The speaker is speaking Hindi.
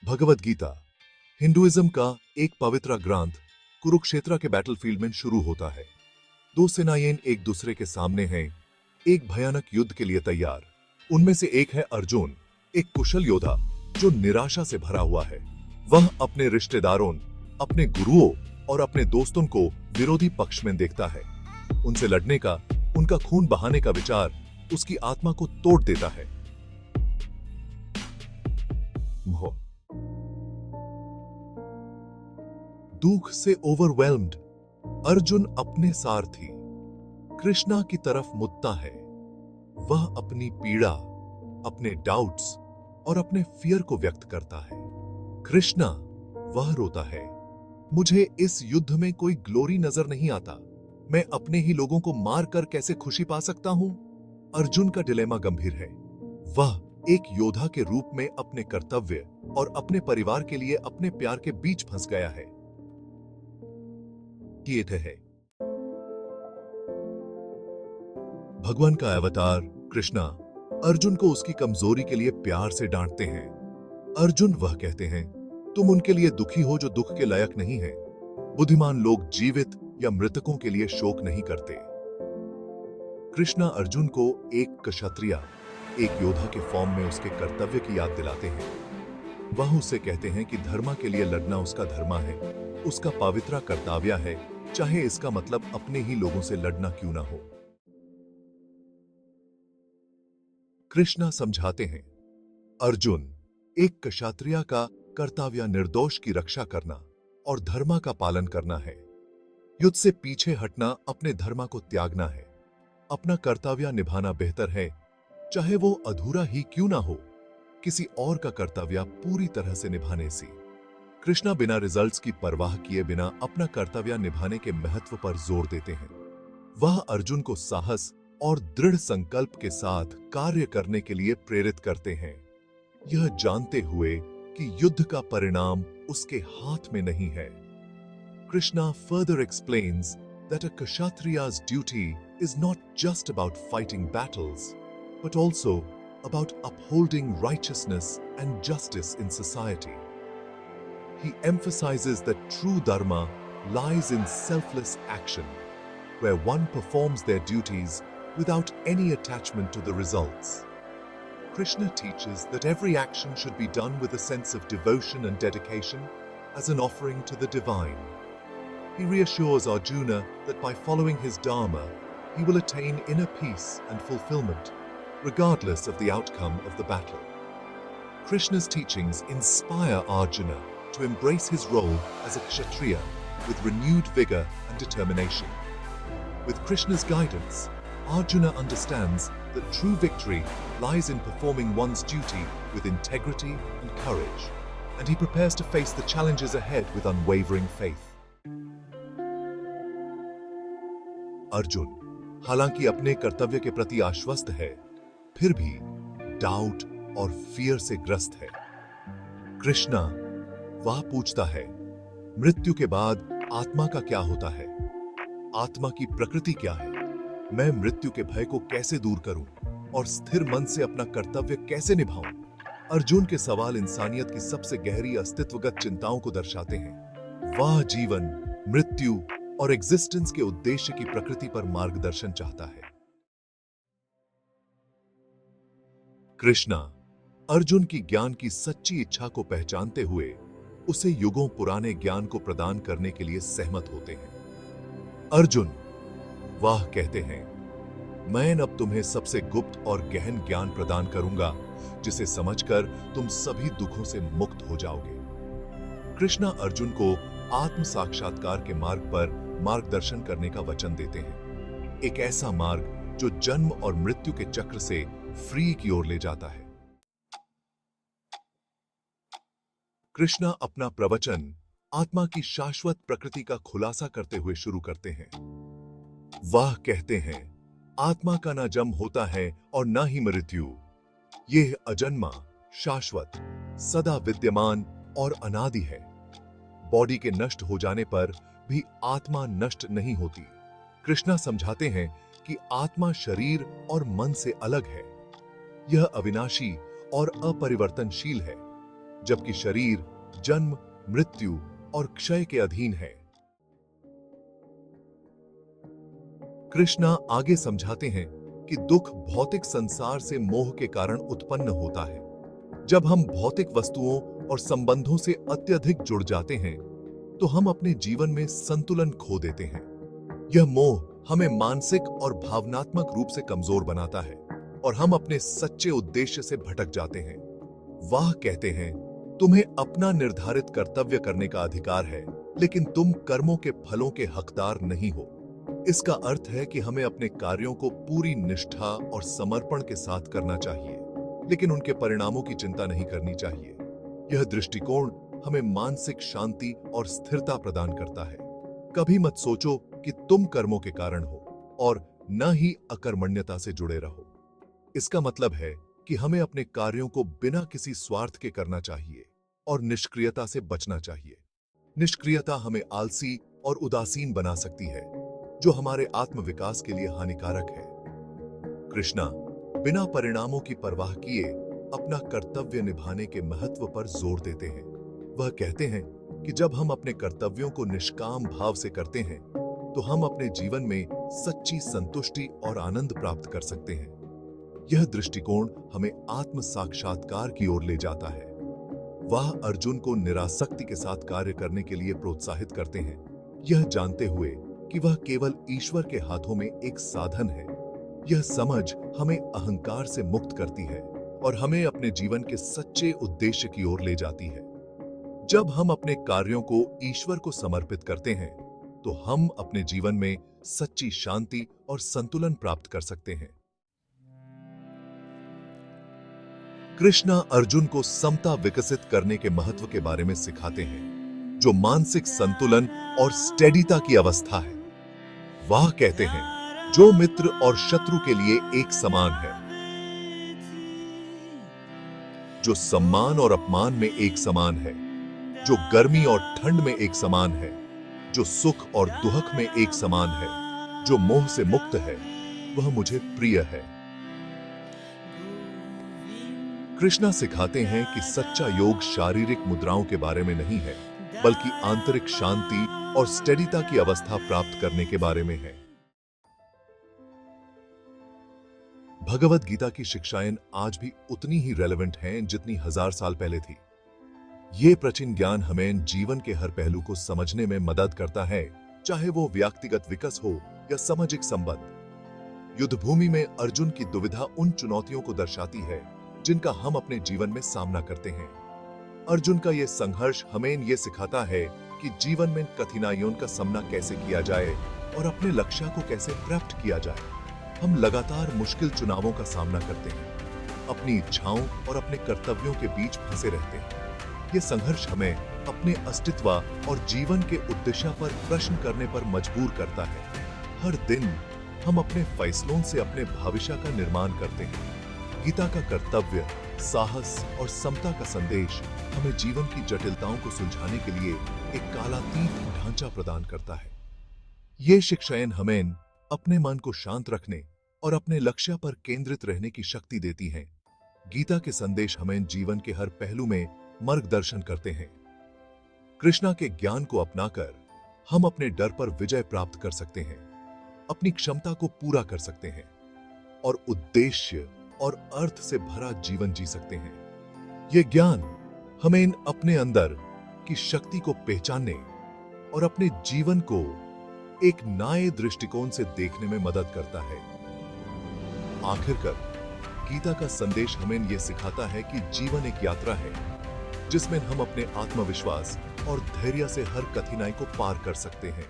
भगवद गीता हिंदुइज्म का एक पवित्र ग्रंथ कुरुक्षेत्र के बैटलफील्ड में शुरू होता है। दो सेनाएं एक दूसरे के सामने हैं, एक भयानक युद्ध के लिए तैयार। उनमें से एक है अर्जुन, एक कुशल योद्धा जो निराशा से भरा हुआ है। वह अपने रिश्तेदारों, अपने गुरुओं और अपने दोस्तों को विरोधी पक्ष में देखता है। उनसे लड़ने का, उनका खून बहाने का विचार उसकी आत्मा को तोड़ देता है। दुख से ओवरवेल्म्ड अर्जुन अपने सारथी कृष्णा की तरफ मुड़ता है। वह अपनी पीड़ा, अपने डाउट्स और अपने फियर को व्यक्त करता है। कृष्णा वह रोता है, मुझे इस युद्ध में कोई ग्लोरी नजर नहीं आता। मैं अपने ही लोगों को मार कर कैसे खुशी पा सकता हूं? अर्जुन का डिलेमा गंभीर है। वह एक योद्धा के रूप में अपने कर्तव्य और अपने परिवार के लिए अपने प्यार के बीच फंस गया है। है भगवान का अवतार कृष्णा अर्जुन को उसकी कमजोरी के लिए प्यार से डांटते हैं। अर्जुन वह कहते हैं, तुम उनके लिए दुखी हो जो दुख के लायक नहीं है। बुद्धिमान लोग जीवित या मृतकों के लिए शोक नहीं करते। कृष्णा अर्जुन को एक क्षत्रिय, एक योद्धा के फॉर्म में उसके कर्तव्य की याद दिलाते हैं। वह उससे कहते हैं कि धर्म के लिए लड़ना उसका धर्म है, उसका पवित्र कर्तव्य है, चाहे इसका मतलब अपने ही लोगों से लड़ना क्यों ना हो। कृष्णा समझाते हैं, अर्जुन, एक क्षत्रिय का कर्तव्य निर्दोष की रक्षा करना और धर्म का पालन करना है। युद्ध से पीछे हटना अपने धर्म को त्यागना है। अपना कर्तव्य निभाना बेहतर है, चाहे वो अधूरा ही क्यों ना हो, किसी और का कर्तव्य पूरी तरह से निभाने से। कृष्णा बिना रिजल्ट्स की परवाह किए बिना अपना कर्तव्य निभाने के महत्व पर जोर देते हैं। वह अर्जुन को साहस और दृढ़ संकल्प के साथ कार्य करने के लिए प्रेरित करते हैं, यह जानते हुए कि युद्ध का परिणाम उसके हाथ में नहीं है। Krishna further explains that a kshatriya's duty is not just about fighting battles, but also about upholding righteousness and justice in society. He emphasizes that true dharma lies in selfless action, where one performs their duties without any attachment to the results. Krishna teaches that every action should be done with a sense of devotion and dedication as an offering to the divine. He reassures Arjuna that by following his dharma, he will attain inner peace and fulfillment, regardless of the outcome of the battle. Krishna's teachings inspire Arjuna to embrace his role as a kshatriya with renewed vigor and determination. With Krishna's guidance, Arjuna understands that true victory lies in performing one's duty with integrity and courage, and he prepares to face the challenges ahead with unwavering faith. Arjun हालांकि अपने कर्तव्य के प्रति आश्वस्त है, फिर भी डाउट और फियर से ग्रस्त है। कृष्णा वह पूछता है, मृत्यु के बाद आत्मा का क्या होता है? आत्मा की प्रकृति क्या है? मैं मृत्यु के भय को कैसे दूर करूं और स्थिर मन से अपना कर्तव्य कैसे निभाऊं? अर्जुन के सवाल इंसानियत की सबसे गहरी अस्तित्वगत चिंताओं को दर्शाते हैं। वह जीवन, मृत्यु और एग्जिस्टेंस के उद्देश्य की प्रकृति पर मार्गदर्शन चाहता है। कृष्णा अर्जुन की ज्ञान की सच्ची इच्छा को पहचानते हुए उसे युगों पुराने ज्ञान को प्रदान करने के लिए सहमत होते हैं। अर्जुन वह कहते हैं, मैं अब तुम्हें सबसे गुप्त और गहन ज्ञान प्रदान करूंगा, जिसे समझकर तुम सभी दुखों से मुक्त हो जाओगे। कृष्णा अर्जुन को आत्म साक्षात्कार के मार्ग पर मार्गदर्शन करने का वचन देते हैं, एक ऐसा मार्ग जो जन्म और मृत्यु के चक्र से फ्री की ओर ले जाता है। कृष्णा अपना प्रवचन आत्मा की शाश्वत प्रकृति का खुलासा करते हुए शुरू करते हैं। वह कहते हैं, आत्मा का ना जन्म होता है और ना ही मृत्यु। यह अजन्मा, शाश्वत, सदा विद्यमान और अनादि है। बॉडी के नष्ट हो जाने पर भी आत्मा नष्ट नहीं होती। कृष्णा समझाते हैं कि आत्मा शरीर और मन से अलग है। यह अविनाशी और अपरिवर्तनशील है। जबकि शरीर जन्म, मृत्यु और क्षय के अधीन है। कृष्णा आगे समझाते हैं कि दुख भौतिक संसार से मोह के कारण उत्पन्न होता है। जब हम भौतिक वस्तुओं और संबंधों से अत्यधिक जुड़ जाते हैं तो हम अपने जीवन में संतुलन खो देते हैं। यह मोह हमें मानसिक और भावनात्मक रूप से कमजोर बनाता है और हम अपने सच्चे उद्देश्य से भटक जाते हैं। वाह कहते हैं, तुम्हें अपना निर्धारित कर्तव्य करने का अधिकार है, लेकिन तुम कर्मों के फलों के हकदार नहीं हो। इसका अर्थ है कि हमें अपने कार्यों को पूरी निष्ठा और समर्पण के साथ करना चाहिए, लेकिन उनके परिणामों की चिंता नहीं करनी चाहिए। यह दृष्टिकोण हमें मानसिक शांति और स्थिरता प्रदान करता है। कभी मत सोचो कि तुम कर्मों के कारण हो और न ही अकर्मण्यता से जुड़े रहो। इसका मतलब है कि हमें अपने कार्यों को बिना किसी स्वार्थ के करना चाहिए और निष्क्रियता से बचना चाहिए। निष्क्रियता हमें आलसी और उदासीन बना सकती है, जो हमारे आत्मविकास के लिए हानिकारक है। कृष्णा बिना परिणामों की परवाह किए अपना कर्तव्य निभाने के महत्व पर जोर देते हैं। वह कहते हैं कि जब हम अपने कर्तव्यों को निष्काम भाव से करते हैं तो हम अपने जीवन में सच्ची संतुष्टि और आनंद प्राप्त कर सकते हैं। यह दृष्टिकोण हमें आत्म साक्षात्कार की ओर ले जाता है। वह अर्जुन को निरासक्ति के साथ कार्य करने के लिए प्रोत्साहित करते हैं, यह जानते हुए कि वह केवल ईश्वर के हाथों में एक साधन है। यह समझ हमें अहंकार से मुक्त करती है और हमें अपने जीवन के सच्चे उद्देश्य की ओर ले जाती है। जब हम अपने कार्यों को ईश्वर को समर्पित करते हैं तो हम अपने जीवन में सच्ची शांति और संतुलन प्राप्त कर सकते हैं। कृष्णा अर्जुन को समता विकसित करने के महत्व के बारे में सिखाते हैं, जो मानसिक संतुलन और स्टेडिता की अवस्था है। वह कहते हैं, जो मित्र और शत्रु के लिए एक समान है, जो सम्मान और अपमान में एक समान है, जो गर्मी और ठंड में एक समान है, जो सुख और दुख में एक समान है, जो मोह से मुक्त है, वह मुझे प्रिय है। कृष्णा सिखाते हैं कि सच्चा योग शारीरिक मुद्राओं के बारे में नहीं है, बल्कि आंतरिक शांति और स्टेडिता की अवस्था प्राप्त करने के बारे में है। भगवद गीता की शिक्षाएं आज भी उतनी ही रेलेवेंट हैं जितनी 1000 साल पहले थी। ये प्राचीन ज्ञान हमें जीवन के हर पहलू को समझने में मदद करता है, चाहे वो व्यक्तिगत विकास हो या सामाजिक संबंध। युद्धभूमि में अर्जुन की दुविधा उन चुनौतियों को दर्शाती है जिनका हम अपने जीवन में सामना करते हैं। अर्जुन का यह संघर्ष हमें यह सिखाता है कि जीवन में कठिनाइयों का सामना कैसे किया जाए और अपने लक्ष्य को कैसे प्राप्त किया जाए। हम लगातार मुश्किल चुनावों का सामना करते हैं, अपनी इच्छाओं और अपने कर्तव्यों के बीच फंसे रहते हैं। यह संघर्ष हमें अपने अस्तित्व और जीवन के उद्देश्य पर प्रश्न करने पर मजबूर करता है। हर दिन हम अपने फैसलों से अपने भविष्य का निर्माण करते हैं। गीता का कर्तव्य, साहस और समता का संदेश हमें जीवन की जटिलताओं को सुलझाने के लिए एक कालातीत ढांचा प्रदान करता है। ये शिक्षाएं हमें अपने मन को शांत रखने और अपने लक्ष्य पर केंद्रित रहने की शक्ति देती हैं। गीता के संदेश हमें जीवन के हर पहलू में मार्गदर्शन करते हैं। कृष्णा के ज्ञान को अपनाकर हम अपने डर पर विजय प्राप्त कर सकते हैं, अपनी क्षमता को पूरा कर सकते हैं और उद्देश्य और अर्थ से भरा जीवन जी सकते हैं। यह ज्ञान हमें अपने अंदर की शक्ति को पहचानने और अपने जीवन को एक नए दृष्टिकोण से देखने में मदद करता है। आखिरकार गीता का संदेश हमें यह सिखाता है कि जीवन एक यात्रा है जिसमें हम अपने आत्मविश्वास और धैर्य से हर कठिनाई को पार कर सकते हैं।